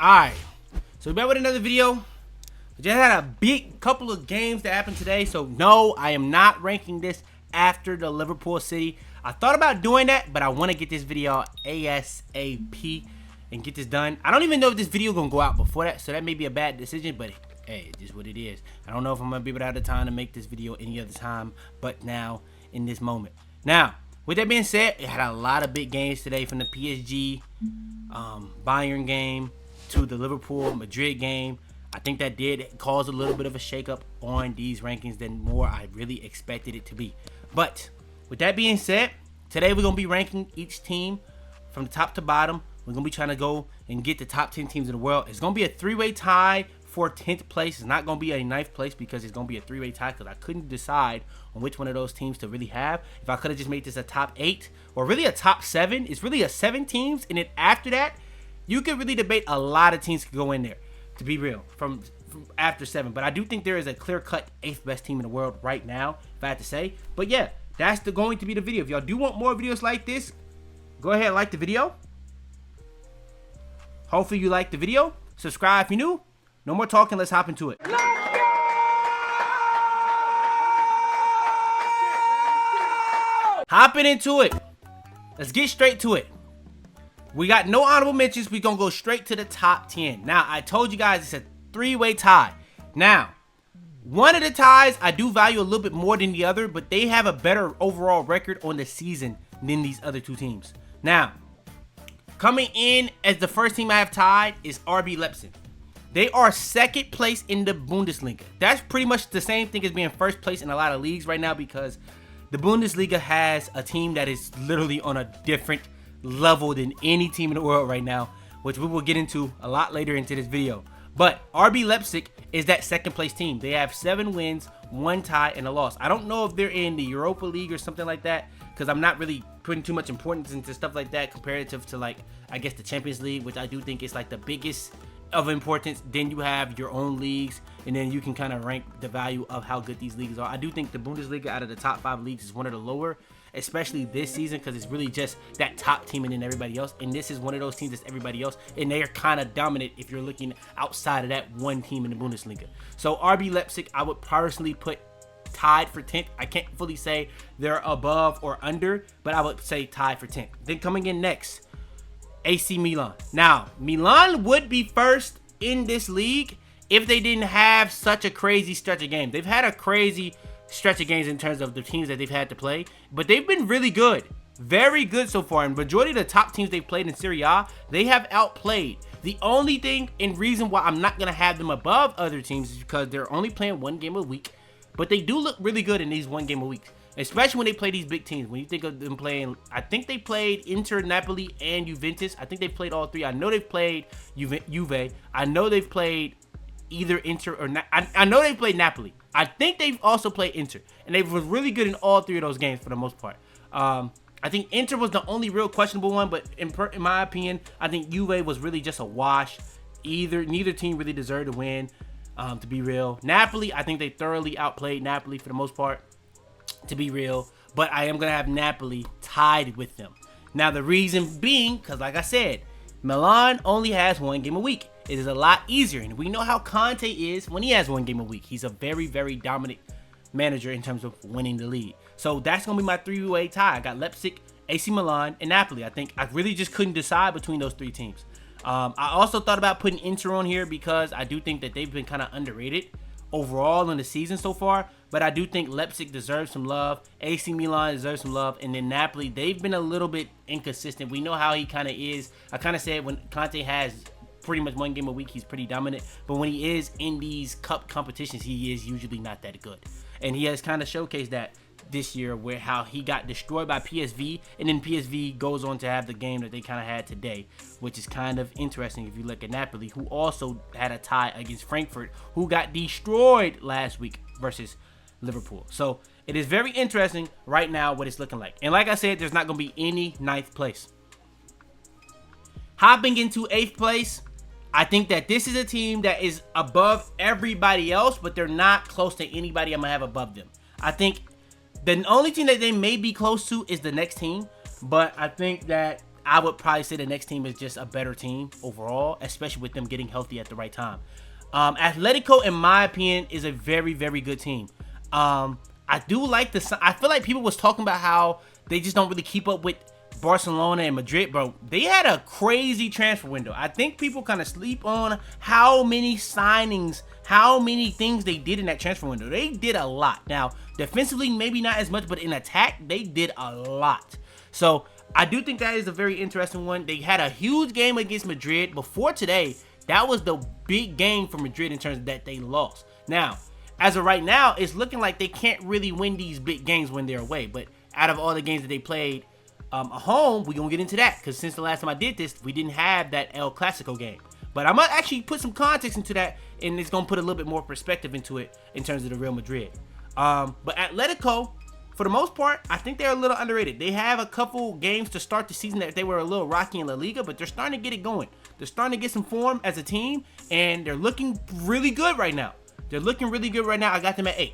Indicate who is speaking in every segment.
Speaker 1: Alright, so we're back with another video. We just had a big couple of games that happened today, so no, I am not ranking this after the Liverpool City. I thought about doing that, but I want to get this video ASAP and get this done. I don't even know if this video gonna go out before that, so that may be a bad decision, but hey, it's just what it is. I don't know if I'm gonna be able to have the time to make this video any other time, but now, in this moment. Now, with that being said, it had a lot of big games today, from the PSG, Bayern game, to the Liverpool Madrid game. I think that did cause a little bit of a shakeup on these rankings than more I really expected it to be. But with that being said, today we're gonna be ranking each team from the top to bottom. We're gonna be trying to go and get the top 10 teams in the world. It's gonna be a three-way tie for 10th place. It's not gonna be a 9th place because it's gonna be a three-way tie, because I couldn't decide on which one of those teams to really have. If I could have just made this a top 8 or really a top 7, it's really a 7 teams, and then after that, you could really debate a lot of teams could go in there, to be real, from after 7. But I do think there is a clear-cut 8th best team in the world right now, if I had to say. But yeah, that's going to be the video. If y'all do want more videos like this, go ahead and like the video. Hopefully you like the video. Subscribe if you're new. No more talking, let's hop into it. Hopping into it. Let's get straight to it. We got no honorable mentions. We're going to go straight to the top 10. Now, I told you guys it's a three-way tie. Now, one of the ties I do value a little bit more than the other, but they have a better overall record on the season than these other two teams. Now, coming in as the first team I have tied is RB Leipzig. They are second place in the Bundesliga. That's pretty much the same thing as being first place in a lot of leagues right now, because the Bundesliga has a team that is literally on a different level than any team in the world right now, which we will get into a lot later into this video. But RB Leipzig is that second place team. They have 7 wins, 1 tie, and a loss. I don't know if they're in the Europa League or something like that, because I'm not really putting too much importance into stuff like that comparative to, like, I guess the Champions League, which I do think is like the biggest of importance. Then you have your own leagues, and then you can kind of rank the value of how good these leagues are. I do think the Bundesliga out of the top 5 leagues is one of the lower, especially this season, because it's really just that top team and then everybody else. And this is one of those teams that's everybody else, and they are kind of dominant if you're looking outside of that one team in the Bundesliga. So RB Leipzig, I would personally put tied for 10th. I can't fully say they're above or under, but I would say tied for 10th. Then coming in next, AC Milan. Now, Milan would be first in this league if they didn't have such a crazy stretch of games. They've had a crazy stretch of games in terms of the teams that they've had to play, but they've been really good. Very good so far. And majority of the top teams they've played in Serie A, they have outplayed. The only thing and reason why I'm not going to have them above other teams is because they're only playing 1 game a week, but they do look really good in these 1 game a week, especially when they play these big teams. When you think of them playing, I think they played Inter, Napoli, and Juventus. I think they've played all 3. I know they've played Juve. I know they've played either Inter or I know they played Napoli. I think they've also played Inter, and they were really good in all 3 of those games for the most part. I think Inter was the only real questionable one, but in my opinion, I think Juve was really just a wash. Neither team really deserved to win, to be real. Napoli, I think they thoroughly outplayed Napoli for the most part, to be real, but I am going to have Napoli tied with them. Now, the reason being, because like I said, Milan only has 1 game a week. It is a lot easier, and we know how Conte is when he has 1 game a week. He's a very, very dominant manager in terms of winning the league. So that's going to be my 3-way tie. I got Leipzig, AC Milan, and Napoli. I think I really just couldn't decide between those 3 teams. I also thought about putting Inter on here because I do think that they've been kind of underrated overall in the season so far, but I do think Leipzig deserves some love, AC Milan deserves some love, and then Napoli, they've been a little bit inconsistent. We know how he kind of is. I kind of said when Conte has pretty much 1 game a week, he's pretty dominant, but when he is in these cup competitions, he is usually not that good, and he has kind of showcased that this year, where how he got destroyed by PSV, and then PSV goes on to have the game that they kind of had today, which is kind of interesting if you look at Napoli, who also had a tie against Frankfurt, who got destroyed last week versus Liverpool. So it is very interesting right now what it's looking like. And like I said, there's not going to be any 9th place. Hopping into 8th place, I think that this is a team that is above everybody else, but they're not close to anybody I'm going to have above them. I think the only team that they may be close to is the next team, but I think that I would probably say the next team is just a better team overall, especially with them getting healthy at the right time. Atletico, in my opinion, is a very, very good team. I do like I feel like people was talking about how they just don't really keep up with Barcelona and Madrid, bro. They had a crazy transfer window. I think people kind of sleep on how many signings, how many things they did in that transfer window. They did a lot. Now, defensively, maybe not as much, but in attack, they did a lot. So, I do think that is a very interesting one. They had a huge game against Madrid. Before today, that was the big game for Madrid in terms of that they lost. Now, as of right now, it's looking like they can't really win these big games when they're away. But out of all the games that they played at home, we're going to get into that. Because since the last time I did this, we didn't have that El Clasico game. But I'm going to actually put some context into that. And it's going to put a little bit more perspective into it in terms of the Real Madrid. But Atletico, for the most part, I think they're a little underrated. They have a couple games to start the season that they were a little rocky in La Liga. But they're starting to get it going. They're starting to get some form as a team. And they're looking really good right now. They're looking really good right now. I got them at 8.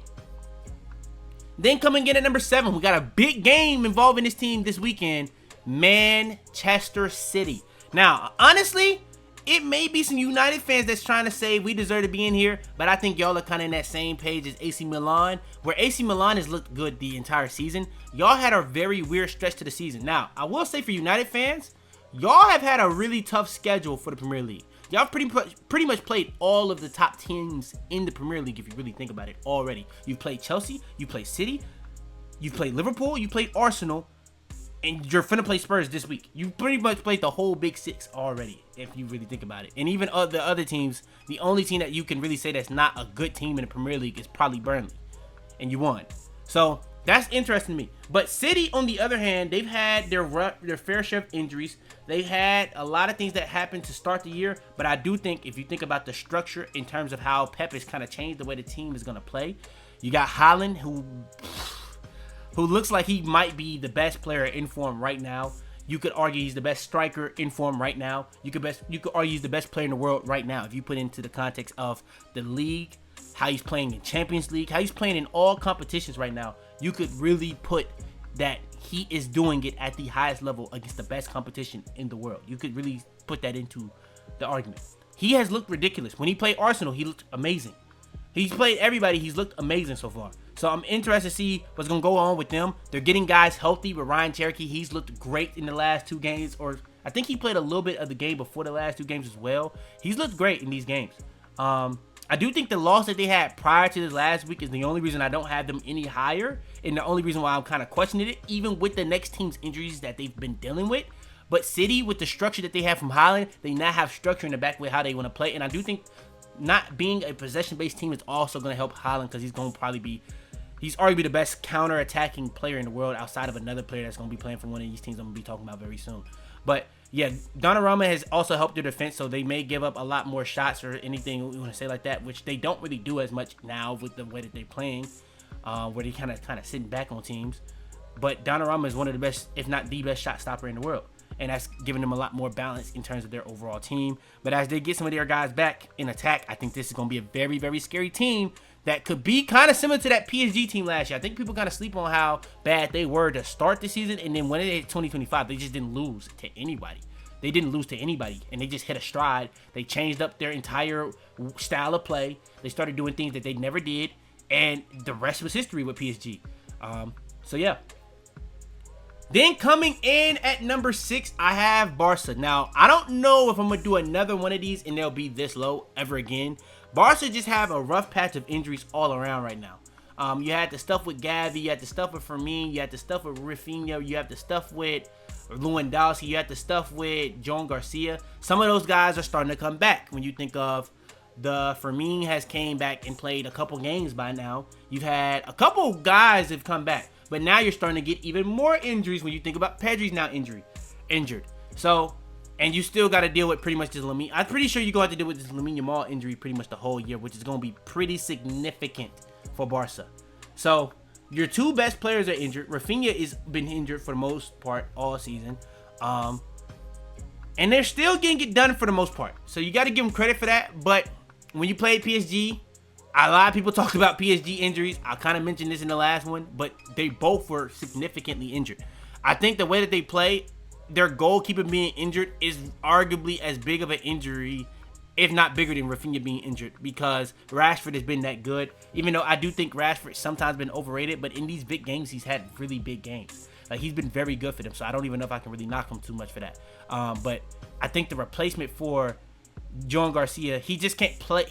Speaker 1: Then coming in at number 7, we got a big game involving this team this weekend. Manchester City. Now, honestly, it may be some United fans that's trying to say we deserve to be in here, but I think y'all are kind of in that same page as AC Milan, where AC Milan has looked good the entire season. Y'all had a very weird stretch to the season. Now, I will say for United fans, y'all have had a really tough schedule for the Premier League. Y'all pretty much played all of the top teams in the Premier League if you really think about it already. You played Chelsea, you played City, you played Liverpool, you played Arsenal, and you're finna play Spurs this week. You pretty much played the whole Big Six already if you really think about it. And even the other teams, the only team that you can really say that's not a good team in the Premier League is probably Burnley. And you won. So that's interesting to me. But City, on the other hand, they've had their fair share of injuries. They've had a lot of things that happened to start the year. But I do think if you think about the structure in terms of how Pep has kind of changed the way the team is going to play, you got Haaland, who looks like he might be the best player in form right now. You could argue he's the best striker in form right now. You could argue he's the best player in the world right now if you put into the context of the league, how he's playing in Champions League, how he's playing in all competitions right now. You could really put that he is doing it at the highest level against the best competition in the world. You could really put that into the argument. He has looked ridiculous. When he played Arsenal, he looked amazing. He's played everybody. He's looked amazing so far. So I'm interested to see what's going to go on with them. They're getting guys healthy with Ryan Cherokee. He's looked great in the last 2 games. Or I think he played a little bit of the game before the last 2 games as well. He's looked great in these games. I do think the loss that they had prior to this last week is the only reason I don't have them any higher. And the only reason why I'm kind of questioning it, even with the next team's injuries that they've been dealing with. But City, with the structure that they have from Haaland, they now have structure in the back with how they want to play. And I do think not being a possession-based team is also going to help Haaland because he's going to probably be, he's arguably the best counter-attacking player in the world outside of another player that's going to be playing for one of these teams I'm going to be talking about very soon. But yeah, Donnarumma has also helped their defense, so they may give up a lot more shots or anything we want to say like that, which they don't really do as much now with the way that they're playing, where they kind of sitting back on teams. But Donnarumma is one of the best, if not the best shot stopper in the world. And that's giving them a lot more balance in terms of their overall team. But as they get some of their guys back in attack, I think this is going to be a very, very scary team that could be kind of similar to that PSG team last year. I think people kind of sleep on how bad they were to start the season. And then when it hit 2025, they just didn't lose to anybody. They didn't lose to anybody. And they just hit a stride. They changed up their entire style of play. They started doing things that they never did. And the rest was history with PSG. So, yeah. Then coming in at number 6, I have Barca. Now, I don't know if I'm going to do another one of these and they'll be this low ever again. Barca just have a rough patch of injuries all around right now. You had the stuff with Gavi, you had the stuff with Firmino, you had the stuff with Rafinha, you have the stuff with Lewandowski, you had the stuff with John Garcia. Some of those guys are starting to come back. When you think of the Firmino has came back and played a couple games by now. You've had a couple guys have come back. But now you're starting to get even more injuries when you think about Pedri's now injured. So, and you still got to deal with pretty much this lamine. I'm pretty sure you're going to have to deal with this lamine yamal injury pretty much the whole year, which is going to be pretty significant for Barca. So, your 2 best players are injured. Rafinha has been injured for the most part all season. And they're still getting it done for the most part. So, you got to give them credit for that. But when you play PSG, a lot of people talk about PSG injuries. I kind of mentioned this in the last one, but they both were significantly injured. I think the way that they play their goalkeeper being injured is arguably as big of an injury, if not bigger than Rafinha being injured, because Rashford has been that good. Even though I do think Rashford sometimes been overrated, but in these big games, he's had really big games. Like, he's been very good for them, so I don't even know if I can really knock him too much for that. But I think the replacement for Joan Garcia, he just can't play.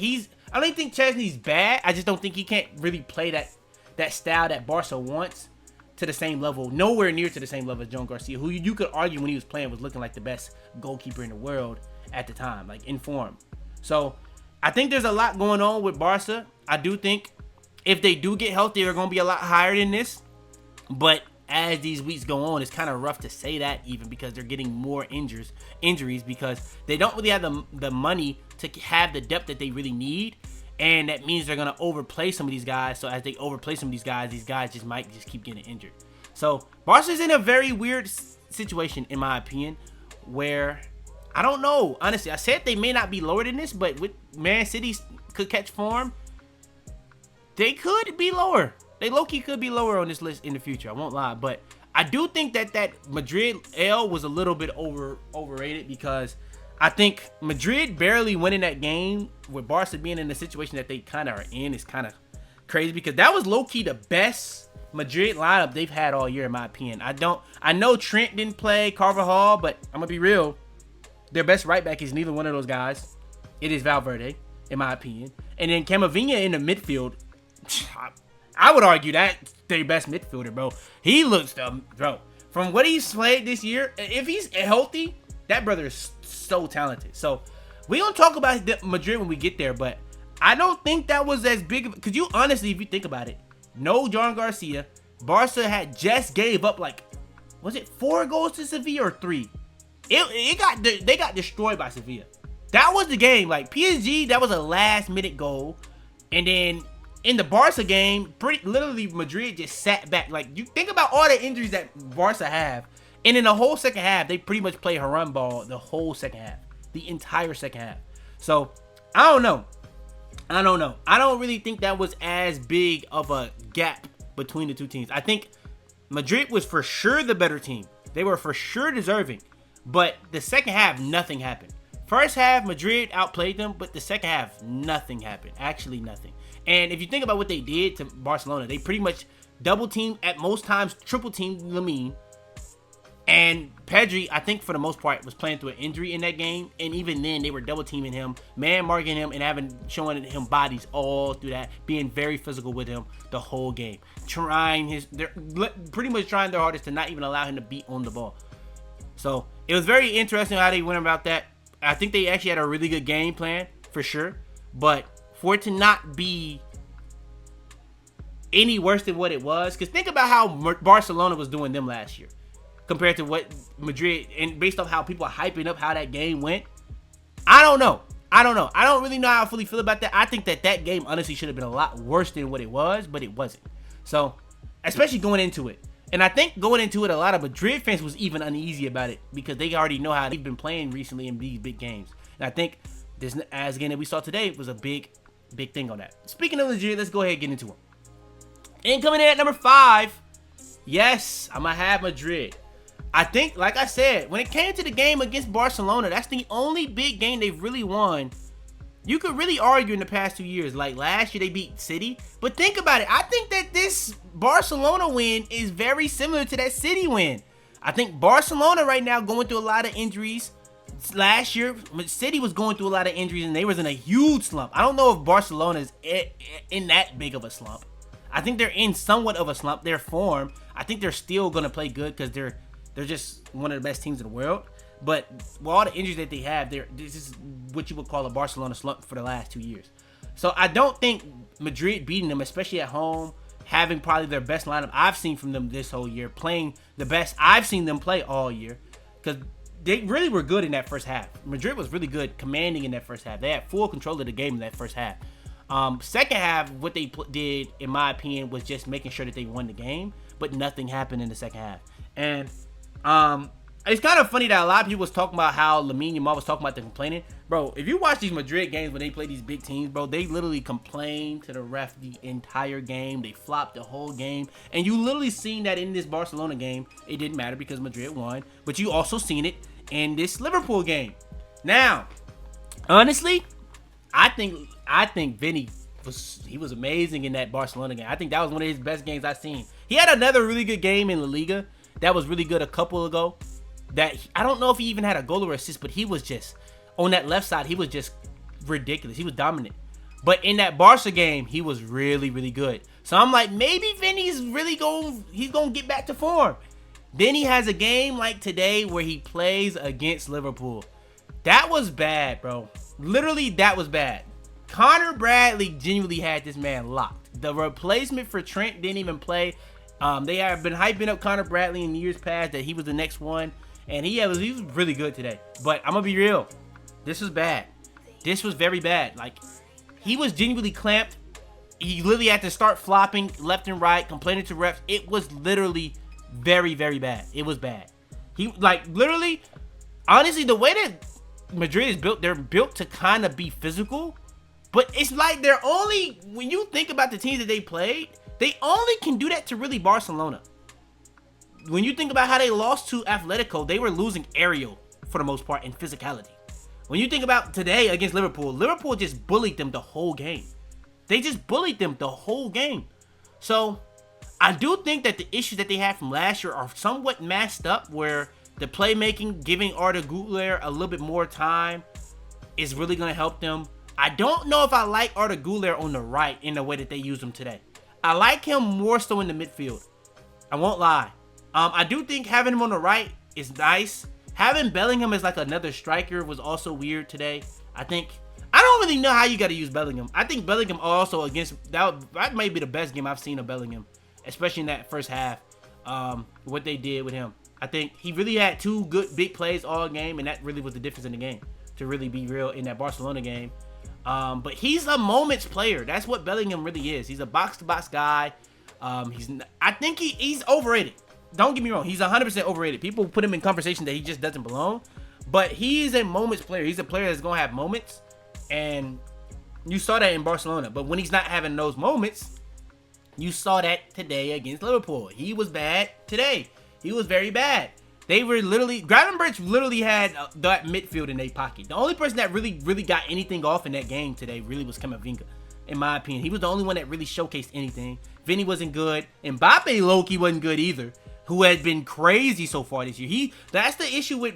Speaker 1: I don't even think Chesney's bad. I just don't think he can't really play that style that Barca wants to the same level, nowhere near to the same level as Joan Garcia, who you could argue when he was playing was looking like the best goalkeeper in the world at the time, like in form. So I think there's a lot going on with Barca. I do think if they do get healthy, they're going to be a lot higher than this. But as these weeks go on, it's kind of rough to say that, even because they're getting more injuries because they don't really have the money to have the depth that they really need. And that means they're going to overplay some of these guys. So as they overplay some of these guys just might keep getting injured. So Barca's in a very weird situation, in my opinion, where I don't know. Honestly, I said they may not be lower than this, but with Man City could catch form, they could be lower. They low-key could be lower on this list in the future. I won't lie. But I do think that Madrid L was a little bit overrated, because I think Madrid barely winning that game with Barca being in the situation that they kind of are in is kind of crazy, because that was low-key the best Madrid lineup they've had all year, in my opinion. I know Trent didn't play, Carvajal, but I'm going to be real. Their best right back is neither one of those guys. It is Valverde, in my opinion. And then Camavinga in the midfield, I would argue that their best midfielder, bro. He looks, bro, from what he's played this year, if he's healthy, that brother is so talented. So we're going to talk about Madrid when we get there, but I don't think that was as big of, because you honestly, if you think about it, no Joan Garcia, Barca had just gave up, like, was it 4 goals to Sevilla or 3? They got destroyed by Sevilla. That was the game. Like, PSG, that was a last-minute goal. And then in the Barca game, literally Madrid just sat back. Like, you think about all the injuries that Barca have. And in the whole second half, they pretty much play run ball the whole second half. The entire second half. So, I don't know. I don't really think that was as big of a gap between the two teams. I think Madrid was for sure the better team. They were for sure deserving. But the second half, nothing happened. First half, Madrid outplayed them, but the second half, nothing happened. Actually, nothing. And if you think about what they did to Barcelona, they pretty much double teamed, at most times triple teamed Lamine. And Pedri, I think for the most part, was playing through an injury in that game. And even then, they were double teaming him, man marking him, and showing him bodies all through that, being very physical with him the whole game. They're pretty much trying their hardest to not even allow him to beat on the ball. So it was very interesting how they went about that. I think they actually had a really good game plan, for sure. But for it to not be any worse than what it was, because think about how Barcelona was doing them last year compared to what Madrid, and based off how people are hyping up how that game went, I don't know. I don't really know how I fully feel about that. I think that game honestly should have been a lot worse than what it was, but it wasn't. So, especially going into it. And I think going into it, a lot of Madrid fans was even uneasy about it, because they already know how they've been playing recently in these big games. And I think this, as again that we saw today, was a big thing on that. Speaking of Madrid, let's go ahead and get into it. And coming in at number 5, yes, I'm going to have Madrid. I think, like I said, when it came to the game against Barcelona, that's the only big game they've really won. You could really argue in the past 2 years. Like last year, they beat City. But think about it. I think that this Barcelona win is very similar to that City win. I think Barcelona right now going through a lot of injuries. Last year, City was going through a lot of injuries, and they was in a huge slump. I don't know if Barcelona is in that big of a slump. I think they're in somewhat of a slump. Their form, I think they're still going to play good, because they're just one of the best teams in the world. But with all the injuries that they have, this is what you would call a Barcelona slump for the last 2 years. So I don't think Madrid beating them, especially at home, having probably their best lineup I've seen from them this whole year, playing the best I've seen them play all year, because they really were good in that first half. Madrid was really good, commanding in that first half. They had full control of the game in that first half. Second half, what they did, in my opinion, was just making sure that they won the game, but nothing happened in the second half. And It's kind of funny that a lot of people was talking about how lamine yamal was talking about the complaining. Bro, if you watch these Madrid games when they play these big teams, bro, they literally complain to the ref the entire game. They flopped the whole game. And you literally seen that in this Barcelona game. It didn't matter because Madrid won. But you also seen it in this Liverpool game. Now, honestly, I think Vini was amazing in that Barcelona game. I think that was one of his best games I've seen. He had another really good game in La Liga that was really good a couple ago. That I don't know if he even had a goal or assist, but he was just on that left side. He was just ridiculous. He was dominant. But in that Barca game, he was really, really good. So I'm like, maybe Vini's really he's gonna get back to form. Then he has a game like today where he plays against Liverpool. That was bad, bro. Literally, that was bad. Connor Bradley genuinely had this man locked. The replacement for Trent didn't even play. They have been hyping up Connor Bradley in years past that he was the next one. And he was really good today. But I'm going to be real. This was bad. This was very bad. Like, he was genuinely clamped. He literally had to start flopping left and right, complaining to refs. It was literally very, very bad. It was bad. He, like, literally, honestly, the way that Madrid is built, they're built to kind of be physical. But it's like they're only, when you think about the teams that they played, they only can do that to really Barcelona. When you think about how they lost to Atletico, they were losing aerial for the most part in physicality. When you think about today against Liverpool, Liverpool just bullied them the whole game. They just bullied them the whole game. So I do think that the issues that they had from last year are somewhat masked up, where the playmaking, giving Arda Güler a little bit more time is really going to help them. I don't know if I like Arda Güler on the right in the way that they use him today. I like him more so in the midfield. I won't lie. I do think having him on the right is nice. Having Bellingham as like another striker was also weird today. I don't really know how you got to use Bellingham. I think Bellingham also against, that might be the best game I've seen of Bellingham, especially in that first half, what they did with him. I think he really had two good big plays all game, and that really was the difference in the game, to really be real, in that Barcelona game. But he's a moments player. That's what Bellingham really is. He's a box-to-box guy. I think he's overrated. Don't get me wrong. He's 100% overrated. People put him in conversation that he just doesn't belong. But he is a moments player. He's a player that's going to have moments. And you saw that in Barcelona. But when he's not having those moments, you saw that today against Liverpool. He was bad today. He was very bad. They were literally, Gravenberch literally had that midfield in their pocket. The only person that really got anything off in that game today really was Camavinga, in my opinion. He was the only one that really showcased anything. Vini wasn't good. Mbappe low-key wasn't good either, who had been crazy so far this year. That's the issue with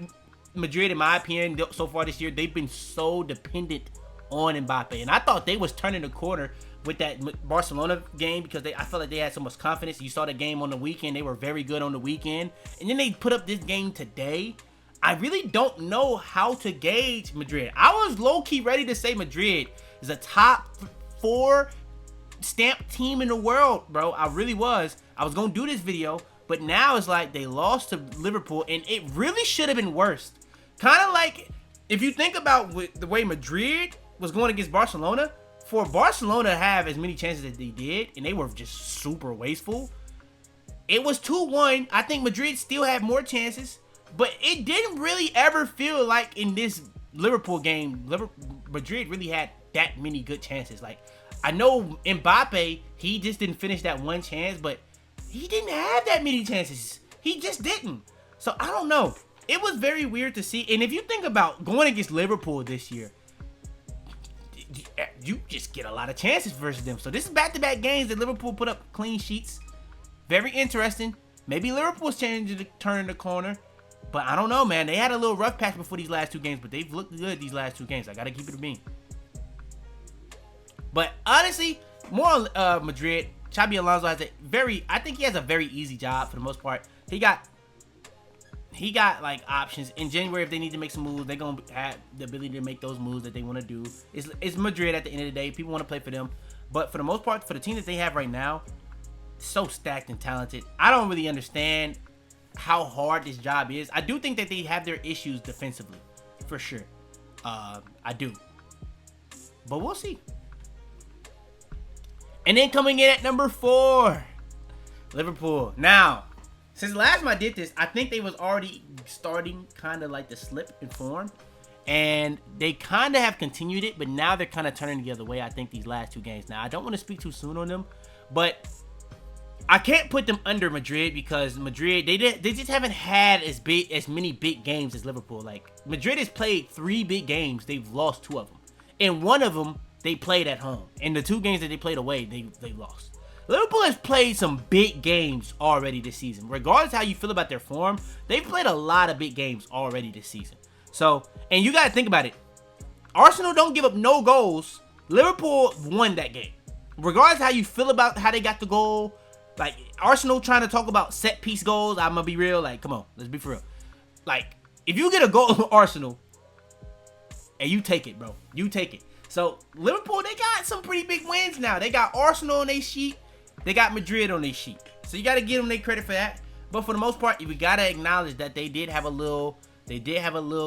Speaker 1: Madrid, in my opinion, so far this year. They've been so dependent on Mbappe. And I thought they was turning the corner with that Barcelona game, because I felt like they had so much confidence. You saw the game on the weekend. They were very good on the weekend. And then they put up this game today. I really don't know how to gauge Madrid. I was low-key ready to say Madrid is a top 4 stamp team in the world, bro. I really was. I was going to do this video. But now it's like they lost to Liverpool, and it really should have been worse. Kind of like, if you think about the way Madrid was going against Barcelona, for Barcelona to have as many chances as they did, and they were just super wasteful, it was 2-1. I think Madrid still had more chances, but it didn't really ever feel like in this Liverpool game, Madrid really had that many good chances. Like, I know Mbappe, he just didn't finish that one chance, but he didn't have that many chances. He just didn't. So, I don't know. It was very weird to see. And if you think about going against Liverpool this year, you just get a lot of chances versus them. So, this is back-to-back games that Liverpool put up clean sheets. Very interesting. Maybe Liverpool's turning the corner. But I don't know, man. They had a little rough patch before these last 2 games, but they've looked good these last 2 games. I got to keep it a bean. But honestly, more on Madrid. Xabi Alonso has I think he has a very easy job for the most part. He got like options in January. If they need to make some moves, they're gonna have the ability to make those moves that they want to do. It's Madrid at the end of the day. People want to play for them, but for the most part, for the team that they have right now, so stacked and talented. I don't really understand how hard this job is. I do think that they have their issues defensively, for sure. I do, but we'll see. And then coming in at number 4, Liverpool. Now, Since the last time I did this, I think they was already starting kind of like the slip in form. And they kind of have continued it, but now they're kind of turning the other way, I think, these last 2 games. Now, I don't want to speak too soon on them, but I can't put them under Madrid because Madrid, they just haven't had as many big games as Liverpool. Like, Madrid has played 3 big games. They've lost 2 of them. And 1 of them, they played at home. And the 2 games that they played away, they lost. Liverpool has played some big games already this season. Regardless how you feel about their form, they've played a lot of big games already this season. So, and you got to think about it. Arsenal don't give up no goals. Liverpool won that game. Regardless how you feel about how they got the goal, like Arsenal trying to talk about set piece goals, I'm going to be real. Like, come on, let's be for real. Like, if you get a goal from Arsenal, and you take it, bro. You take it. So, Liverpool, they got some pretty big wins now. They got Arsenal on their sheet. They got Madrid on their sheet. So, you got to give them their credit for that. But for the most part, we got to acknowledge that they did have a little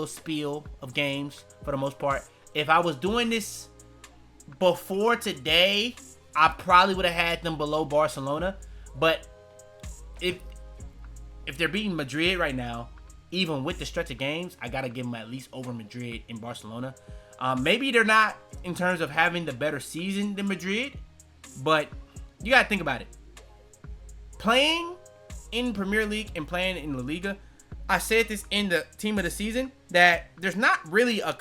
Speaker 1: spiel of games for the most part. If I was doing this before today, I probably would have had them below Barcelona. But if they're beating Madrid right now, even with the stretch of games, I got to give them at least over Madrid and Barcelona. Maybe they're not in terms of having the better season than Madrid, but you got to think about it. Playing in Premier League and playing in La Liga, I said this in the team of the season that there's not really 2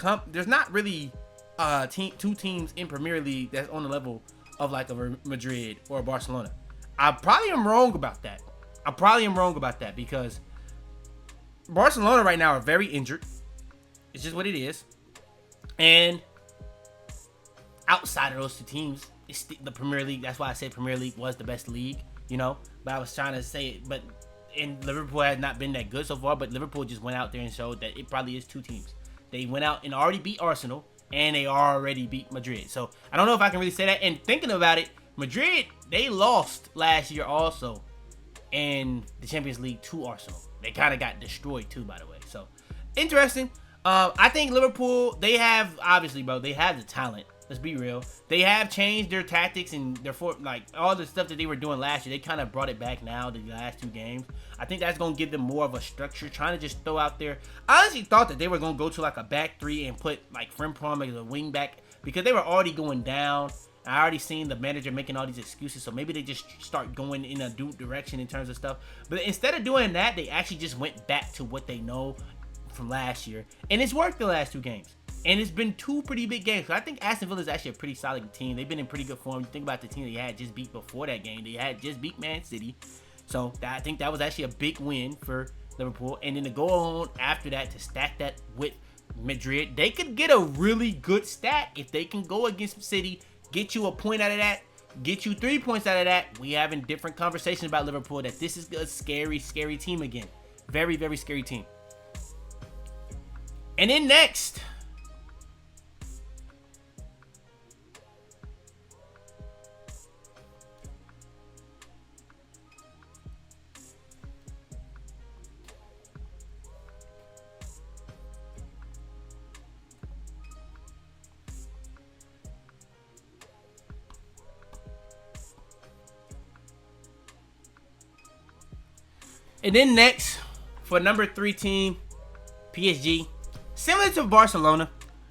Speaker 1: teams in Premier League that's on the level of like a Madrid or a Barcelona. I probably am wrong about that because Barcelona right now are very injured. It's just what it is. And outside of those 2 teams, it's the Premier League. That's why I said Premier League was the best league, you know. But I was trying to say it, but and Liverpool has not been that good so far, but Liverpool just went out there and showed that it probably is 2 teams. They went out and already beat Arsenal, and they already beat Madrid. So I don't know if I can really say that. And thinking about it, Madrid, they lost last year also in the Champions League to Arsenal. They kind of got destroyed too, by the way. So interesting. I think Liverpool, they have, obviously, bro, they have the talent. Let's be real. They have changed their tactics and their like all the stuff that they were doing last year. They kind of brought it back now the last 2 games. I think that's going to give them more of a structure, trying to just throw out there. I honestly thought that they were going to go to like a back 3 and put like Frimpong as a wing back because they were already going down. I already seen the manager making all these excuses, so maybe they just start going in a new direction in terms of stuff. But instead of doing that, they actually just went back to what they know from last year, and it's worked the last 2 games. And it's been 2 pretty big games. So I think Aston Villa is actually a pretty solid team. They've been in pretty good form. You think about the team they had just beat before that game. They had just beat Man City. So I think that was actually a big win for Liverpool. And then to go on after that to stack that with Madrid, they could get a really good stat if they can go against City, get you a point out of that, get you 3 points out of that. We having different conversations about Liverpool that this is a scary, scary team again. Very, very scary team. And then next, for number 3 team, PSG. Similar to Barcelona,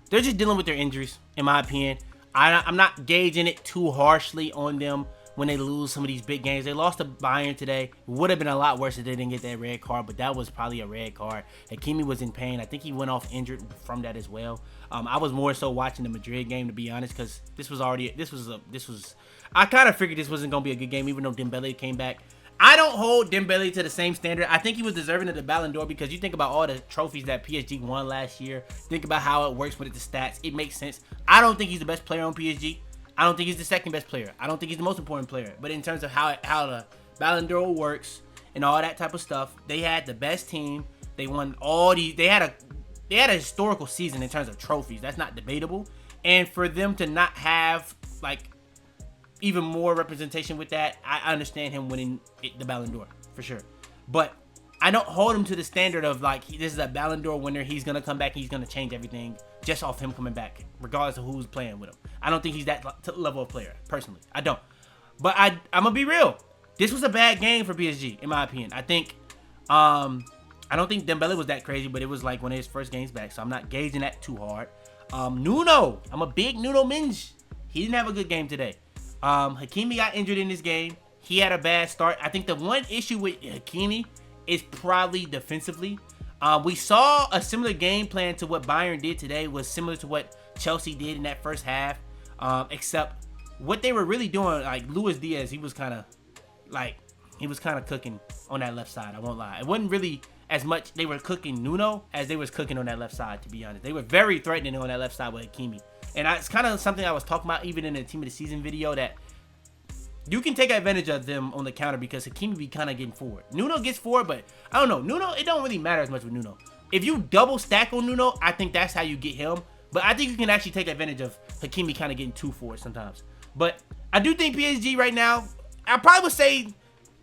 Speaker 1: they're just dealing with their injuries, in my opinion. I'm not gauging it too harshly on them when they lose some of these big games. They lost to Bayern today. It would have been a lot worse if they didn't get that red card, but that was probably a red card. Hakimi was in pain. I think he went off injured from that as well. I was more so watching the Madrid game, to be honest, because I kind of figured this wasn't going to be a good game, even though Dembele came back. I don't hold Dembele to the same standard. I think he was deserving of the Ballon d'Or because you think about all the trophies that PSG won last year. Think about how it works with the stats. It makes sense. I don't think he's the best player on PSG. I don't think he's the second best player. I don't think he's the most important player. But in terms of how the Ballon d'Or works and all that type of stuff, they had the best team. They won all these. They had a historical season in terms of trophies. That's not debatable. And for them to not have like even more representation with that, I understand him winning the Ballon d'Or for sure. But I don't hold him to the standard of like, this is a Ballon d'Or winner. He's going to come back. He's going to change everything just off him coming back, regardless of who's playing with him. I don't think he's that level of player, personally. I don't. But I'm going to be real. This was a bad game for PSG, in my opinion. I think I don't think Dembele was that crazy, but it was like one of his first games back, so I'm not gauging that too hard. Nuno, I'm a big Nuno minge. He didn't have a good game today. Hakimi got injured in this game. He had a bad start. I think the one issue with Hakimi is probably defensively. We saw a similar game plan to what Bayern did today, was similar to what Chelsea did in that first half, except what they were really doing, like Luis Diaz, he was kind of cooking on that left side. I won't lie. It wasn't really as much they were cooking Nuno as they was cooking on that left side, to be honest. They were very threatening on that left side with Hakimi. And it's kind of something I was talking about even in the Team of the Season video, that you can take advantage of them on the counter because Hakimi be kind of getting forward. Nuno gets forward, but I don't know. Nuno, it don't really matter as much with Nuno. If you double stack on Nuno, I think that's how you get him. But I think you can actually take advantage of Hakimi kind of getting too forward sometimes. But I do think PSG right now, I probably would say,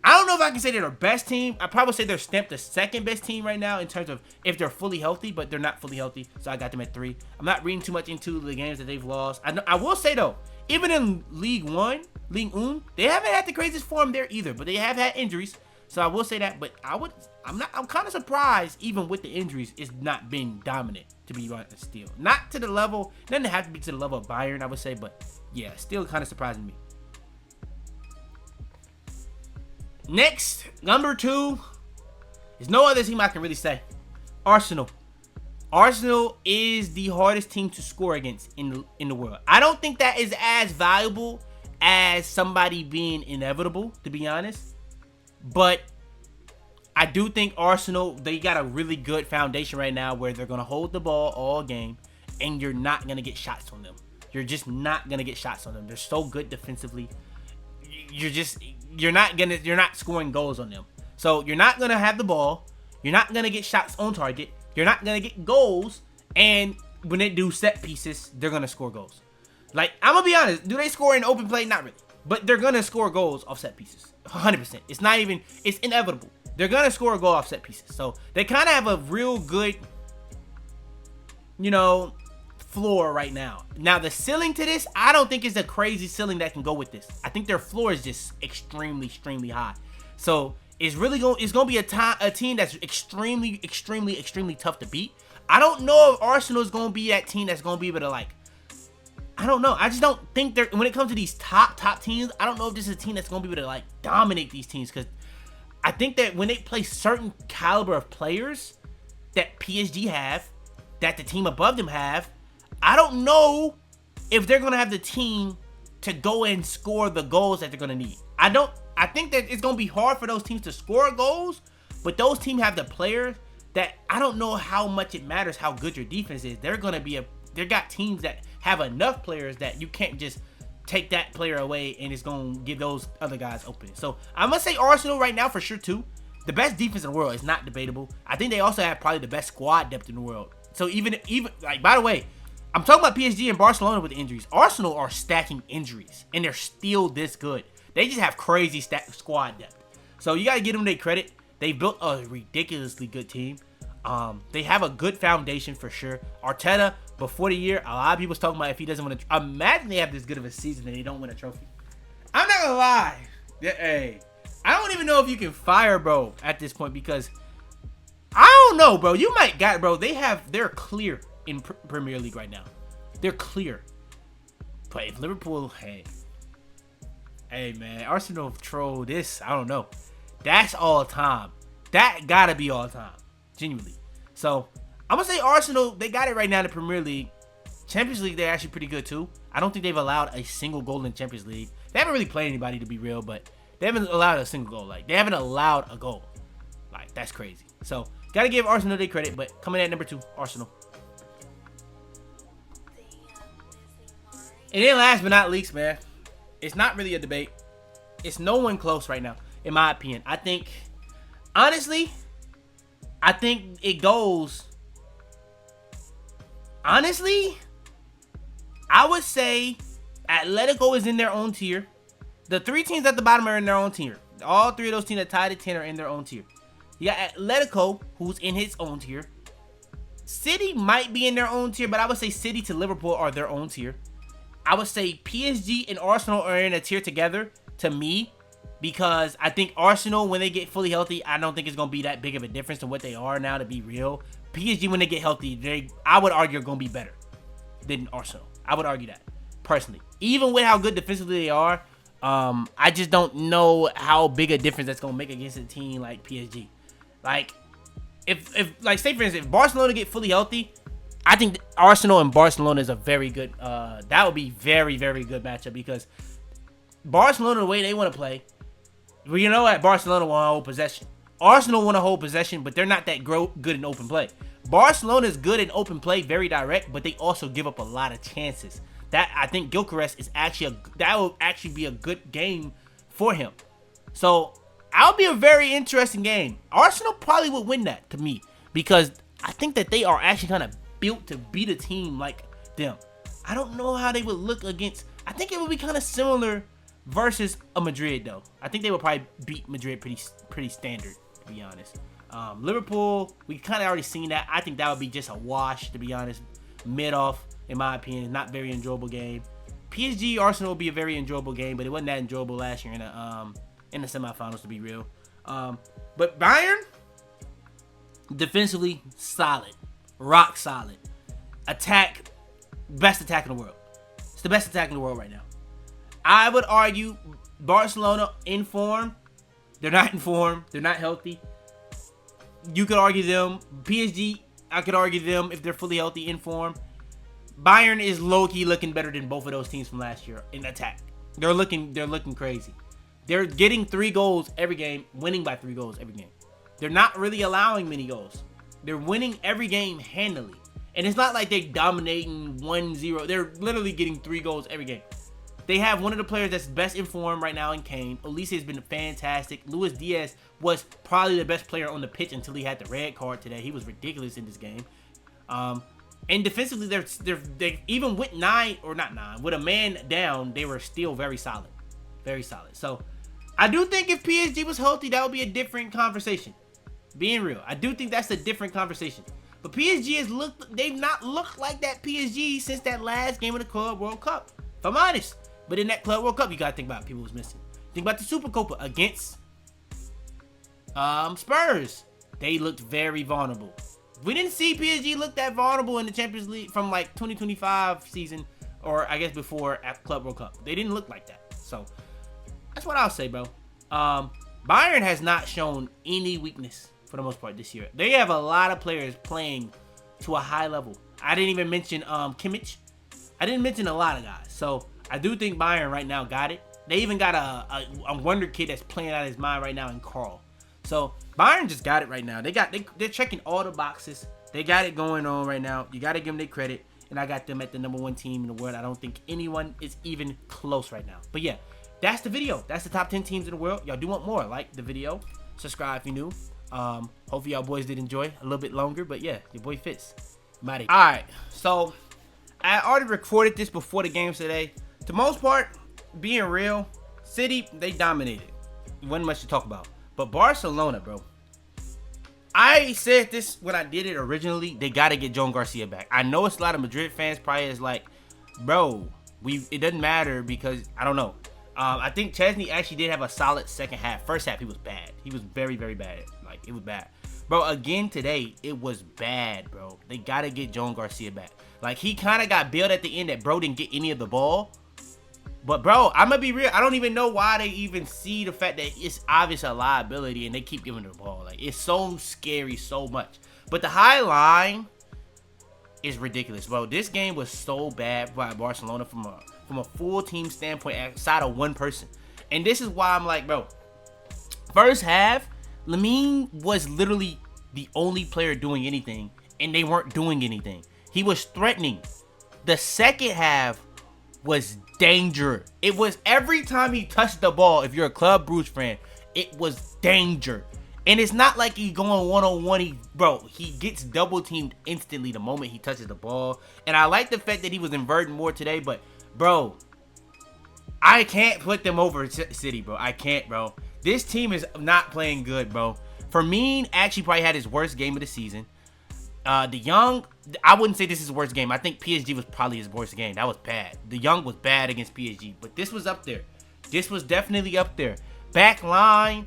Speaker 1: I don't know if I can say they're the best team. I probably would say they're stamped the second best team right now in terms of if they're fully healthy, but they're not fully healthy. So I got them at 3. I'm not reading too much into the games that they've lost. I will say though, even in Ligue 1, they haven't had the craziest form there either, but they have had injuries. So I will say that, but I'm kind of surprised even with the injuries, it's not been dominant, to be honest still. Not to the level, doesn't have to be to the level of Bayern, I would say, but yeah, still kind of surprising me. Next, number 2, is no other team I can really say. Arsenal. Arsenal is the hardest team to score against in the world. I don't think that is as valuable as somebody being inevitable, to be honest. But I do think Arsenal, they got a really good foundation right now where they're going to hold the ball all game and you're not going to get shots on them. You're just not going to get shots on them. They're so good defensively. You're not scoring goals on them. So you're not going to have the ball. You're not going to get shots on target. You're not going to get goals. And when they do set pieces, they're going to score goals. Like, I'm going to be honest. Do they score in open play? Not really. But they're going to score goals off set pieces. 100%. It's not even, it's inevitable. They're going to score a goal off set pieces. So they kind of have a real good, floor right now. Now, the ceiling to this, I don't think it's a crazy ceiling that can go with this. I think their floor is just extremely, extremely high. So it's going to be a team that's extremely, extremely, extremely tough to beat. I don't know if Arsenal is going to be that team that's going to be able to, like, I don't know. I just don't think they're, when it comes to these top teams, I don't know if this is a team that's going to be able to, like, dominate these teams. Because I think that when they play certain caliber of players that PSG have, that the team above them have, I don't know if they're going to have the team to go and score the goals that they're going to need. I think that it's going to be hard for those teams to score goals, but those teams have the players that I don't know how much it matters how good your defense is. They're going to be they got teams that have enough players that you can't just take that player away and it's going to give those other guys open. So I'm going to say Arsenal right now for sure too. The best defense in the world is not debatable. I think they also have probably the best squad depth in the world. So even like, by the way, I'm talking about PSG and Barcelona with injuries. Arsenal are stacking injuries, and they're still this good. They just have crazy squad depth. So you got to give them their credit. They built a ridiculously good team. They have a good foundation for sure. Arteta, before the year, a lot of people was talking about if he doesn't win a imagine they have this good of a season and they don't win a trophy. I'm not going to lie. Hey, I don't even know if you can fire bro at this point because I don't know, bro. You might got, bro. They're clear in Premier League right now. They're clear. But if Liverpool, hey man, Arsenal troll this, I don't know. That's all time. That gotta be all time. Genuinely. So I'm gonna say Arsenal, they got it right now in the Premier League. Champions League, they're actually pretty good too. I don't think they've allowed a single goal in Champions League. They haven't really played anybody, to be real, but they haven't allowed a single goal. Like, they haven't allowed a goal. Like, that's crazy. So gotta give Arsenal their credit, but coming at number 2, Arsenal. And then last but not least, man, it's not really a debate. It's no one close right now, in my opinion. I think, honestly, it goes, honestly, I would say Atletico is in their own tier. The 3 teams at the bottom are in their own tier. All 3 of those teams that tied at 10 are in their own tier. You got Atletico, who's in his own tier. City might be in their own tier, but I would say City to Liverpool are their own tier. I would say PSG and Arsenal are in a tier together, to me. because I think Arsenal, when they get fully healthy, I don't think it's going to be that big of a difference to what they are now, to be real. PSG, when they get healthy, I would argue, are going to be better than Arsenal. I would argue that, personally. Even with how good defensively they are, I just don't know how big a difference that's going to make against a team like PSG. Like, like, say for instance, if Barcelona get fully healthy, I think Arsenal and Barcelona is a very good, that would be very, very good matchup, because Barcelona, the way they want to play, well, you know what? Barcelona want to hold possession. Arsenal want to hold possession, but they're not that good in open play. Barcelona is good in open play, very direct, but they also give up a lot of chances. That, I think, gyokeres is actually that will actually be a good game for him. So that'll be a very interesting game. Arsenal probably would win that, to me, because I think that they are actually kind of built to beat a team like them. I don't know how they would look against. I think it would be kind of similar versus a Madrid, though. I think they would probably beat Madrid pretty standard, to be honest. Liverpool, we kind of already seen that. I think that would be just a wash, to be honest. Mid-off, in my opinion. Not very enjoyable game. PSG, Arsenal will be a very enjoyable game, but it wasn't that enjoyable last year in the semifinals, to be real. But Bayern, defensively, solid. Rock solid. Attack, best attack in the world. It's the best attack in the world right now. I would argue Barcelona in form. They're not in form. They're not healthy. You could argue them. PSG, I could argue them if they're fully healthy in form. Bayern is low-key looking better than both of those teams from last year in attack. They're looking crazy. They're getting 3 goals every game, winning by 3 goals every game. They're not really allowing many goals. They're winning every game handily. And it's not like they're dominating 1-0. They're literally getting 3 goals every game. They have one of the players that's best in form right now in Kane. Olise has been fantastic. Luis Diaz was probably the best player on the pitch until he had the red card today. He was ridiculous in this game. And defensively, they even with with a man down, they were still very solid. Very solid. So, I do think if PSG was healthy, that would be a different conversation. Being real. I do think that's a different conversation. But PSG they've not looked like that PSG since that last game of the Club World Cup. If I'm honest. But in that Club World Cup, you got to think about people was missing. Think about the Super Copa against Spurs. They looked very vulnerable. We didn't see PSG look that vulnerable in the Champions League from like 2025 season, or I guess before at Club World Cup. They didn't look like that. So that's what I'll say, bro. Bayern has not shown any weakness for the most part this year. They have a lot of players playing to a high level. I didn't even mention Kimmich. I didn't mention a lot of guys. So I do think Bayern right now got it. They even got a wonder kid that's playing out of his mind right now in Carl. So Bayern just got it right now. They're checking all the boxes. They got it going on right now. You got to give them their credit. And I got them at the number 1 team in the world. I don't think anyone is even close right now. But yeah, that's the video. That's the top 10 teams in the world. Y'all do want more? Like the video. Subscribe if you're new. Hopefully y'all boys did enjoy a little bit longer. But yeah, your boy Fitz. Mighty. Alright, so I already recorded this before the games today. To most part, being real, City, they dominated. Wasn't much to talk about. But Barcelona, bro. I said this when I did it originally. They got to get Joan Garcia back. I know it's a lot of Madrid fans probably is like, bro, it doesn't matter because, I don't know. I think Chesney actually did have a solid second half. First half, he was bad. He was very, very bad. Like, it was bad. Bro, again today, it was bad, bro. They got to get Joan Garcia back. Like, he kind of got bailed at the end that bro didn't get any of the ball. But, bro, I'm going to be real. I don't even know why they even see the fact that it's obvious a liability and they keep giving the ball. Like, it's so scary so much. But the high line is ridiculous, bro. This game was so bad by Barcelona from a full team standpoint outside of one person. And this is why I'm like, bro, first half, Lamine was literally the only player doing anything, and they weren't doing anything. He was threatening. The second half was danger. It was every time he touched the ball, if you're a Club Brugge fan, it was danger. And it's not like he's going one-on-one. He gets double-teamed instantly the moment he touches the ball. And I like the fact that he was inverting more today, but, bro, I can't put them over City, bro. I can't, bro. This team is not playing good, bro. Firmino actually probably had his worst game of the season. De Jong, I wouldn't say this is his worst game. I think PSG was probably his worst game. That was bad. De Jong was bad against PSG, but this was up there. This was definitely up there. Back line,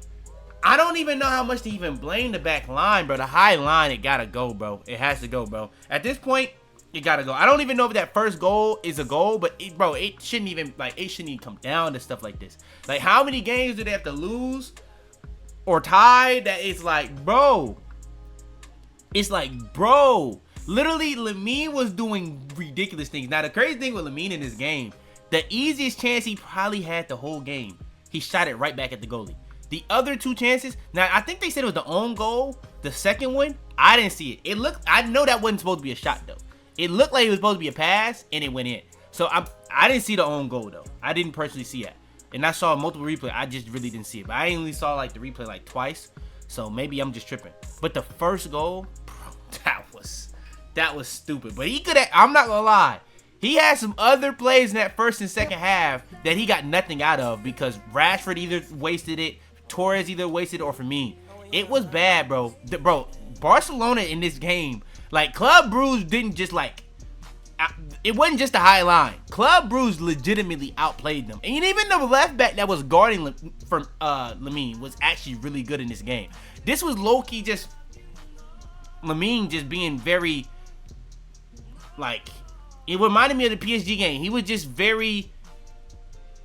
Speaker 1: I don't even know how much to even blame the back line, bro. The high line, it gotta go, bro. It has to go, bro. At this point, it gotta go. I don't even know if that first goal is a goal, but it shouldn't even come down to stuff like this. Like, how many games do they have to lose or tie that it's like, bro? It's like, bro. Literally, Lamine was doing ridiculous things. Now, the crazy thing with Lamine in this game, the easiest chance he probably had the whole game, he shot it right back at the goalie. The other two chances, now I think they said it was the own goal. The second one, I didn't see it. I know that wasn't supposed to be a shot though. It looked like it was supposed to be a pass and it went in. So I didn't see the own goal though. I didn't personally see that. And I saw multiple replay. I just really didn't see it. But I only saw like the replay like twice. So maybe I'm just tripping. But the first goal, bro, that was stupid. But he could have, I'm not gonna lie. He had some other plays in that first and second half that he got nothing out of because Rashford either wasted it, Torres either wasted it, or Firmino. It was bad, bro. Barcelona in this game, like, Club Brugge didn't just like, it wasn't just a high line. Club Brugge legitimately outplayed them. And even the left back that was guarding Lamine was actually really good in this game. This was low-key just Lamine just being very, like, it reminded me of the PSG game. He was just very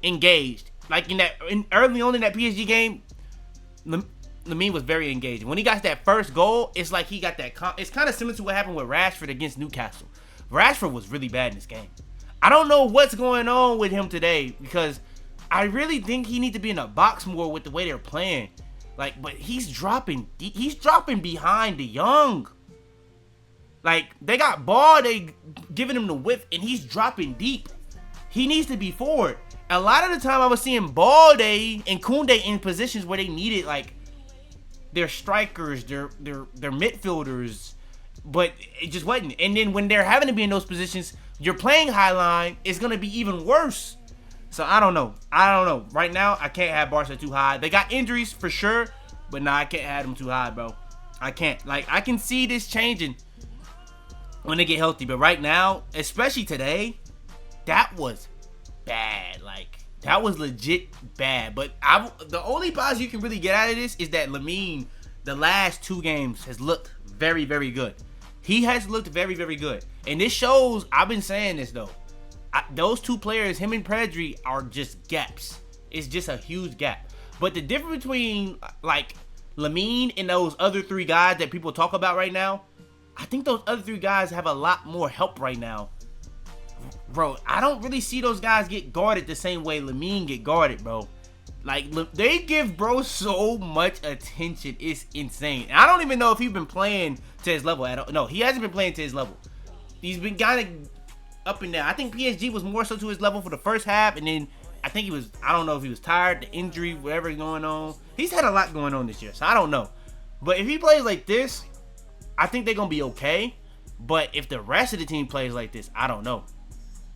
Speaker 1: engaged. Like early on in that PSG game, Lamine was very engaged. When he got that first goal, it's like he got that. It's kind of similar to what happened with Rashford against Newcastle. Rashford was really bad in this game. I don't know what's going on with him today because I really think he needs to be in a box more with the way they're playing. Like, but he's dropping behind the young. Like, they got ball, they giving him the width, and he's dropping deep. He needs to be forward. A lot of the time, I was seeing Balde and Koundé in positions where they needed, like, their strikers, their midfielders, but it just wasn't. And then when they're having to be in those positions, you're playing high line, it's going to be even worse. So, I don't know. Right now, I can't have Barca too high. They got injuries for sure, but nah, I can't have them too high, bro. I can't. Like, I can see this changing when they get healthy, but right now, especially today, that was bad. Like, that was legit bad. But the only positive you can really get out of this is that Lamine, the last two games, has looked very, very good. He has looked very, very good. And this shows, I've been saying this though, those two players, him and Pedri, are just gaps. It's just a huge gap. But the difference between, like, Lamine and those other three guys that people talk about right now, I think those other three guys have a lot more help right now. Bro, I don't really see those guys get guarded the same way Lamine get guarded, bro. Like, they give bro so much attention. It's insane. And I don't even know if he's been playing to his level at all. No, he hasn't been playing to his level. He's been kind of up and down. I think PSG was more so to his level for the first half, and then I think he was, I don't know if he was tired, the injury, whatever's going on. He's had a lot going on this year, so I don't know. But if he plays like this, I think they're going to be okay. But if the rest of the team plays like this, I don't know.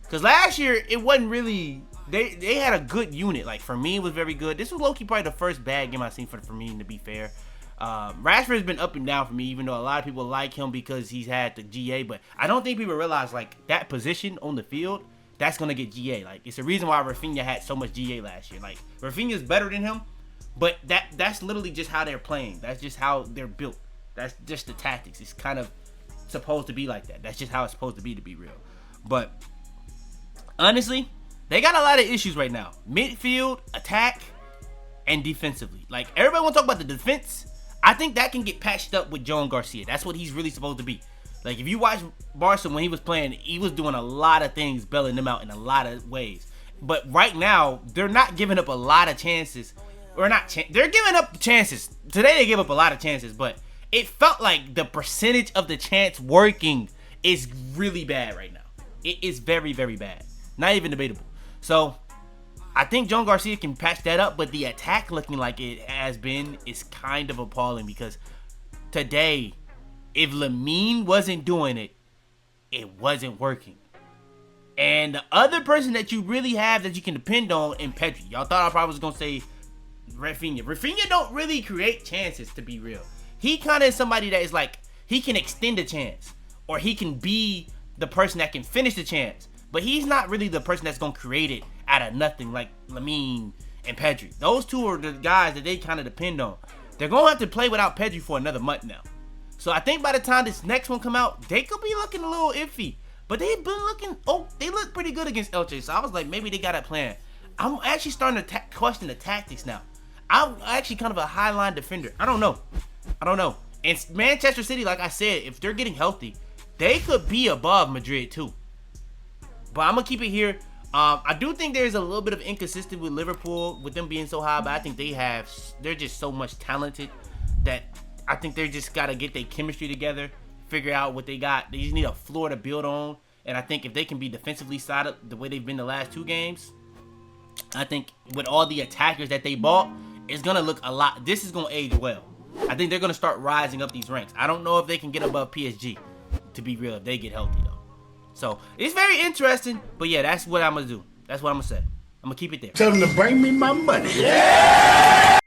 Speaker 1: Because last year, it wasn't really, they had a good unit. Like, Firmino was very good. This was low-key probably the first bad game I've seen for Firmino, to be fair. Rashford's been up and down for me, even though a lot of people like him because he's had the GA. But I don't think people realize, like, that position on the field, that's going to get GA. Like, it's the reason why Rafinha had so much GA last year. Like, Rafinha's better than him, but that's literally just how they're playing. That's just how they're built. That's just the tactics. It's kind of supposed to be like that. That's just how it's supposed to be real. But honestly, they got a lot of issues right now. Midfield, attack, and defensively. Like, everybody want to talk about the defense. I think that can get patched up with Joan Garcia. That's what he's really supposed to be. Like, if you watch Barca when he was playing, he was doing a lot of things, bailing them out in a lot of ways. But right now, they're not giving up a lot of chances. Or not, they're giving up chances. Today they gave up a lot of chances, but it felt like the percentage of the chance working is really bad right now. It is very, very bad. Not even debatable. So, I think Joan Garcia can patch that up, but the attack looking like it has been is kind of appalling because today, if Lamine wasn't doing it, it wasn't working. And the other person that you really have that you can depend on in Pedri, y'all thought I probably was going to say Rafinha. Rafinha don't really create chances, to be real. He kind of is somebody that is like, he can extend a chance, or he can be the person that can finish the chance. But he's not really the person that's going to create it out of nothing like Lamine and Pedri. Those two are the guys that they kind of depend on. They're going to have to play without Pedri for another month now. So I think by the time this next one come out, they could be looking a little iffy. But they've been looking, they look pretty good against Elche. So I was like, maybe they got a plan. I'm actually starting to question the tactics now. I'm actually kind of a high line defender. I don't know. And Manchester City, like I said, if they're getting healthy, they could be above Madrid too. But I'm going to keep it here. I do think there's a little bit of inconsistency with Liverpool, with them being so high. But I think they're just so much talented that I think they just got to get their chemistry together, figure out what they got. They just need a floor to build on. And I think if they can be defensively sided the way they've been the last 2 games, I think with all the attackers that they bought, it's going to look a lot. This is going to age well. I think they're going to start rising up these ranks. I don't know if they can get above PSG, to be real, if they get healthy, though. So, it's very interesting. But, yeah, that's what I'm going to do. That's what I'm going to say. I'm going to keep it there.
Speaker 2: Tell them to bring me my money. Yeah!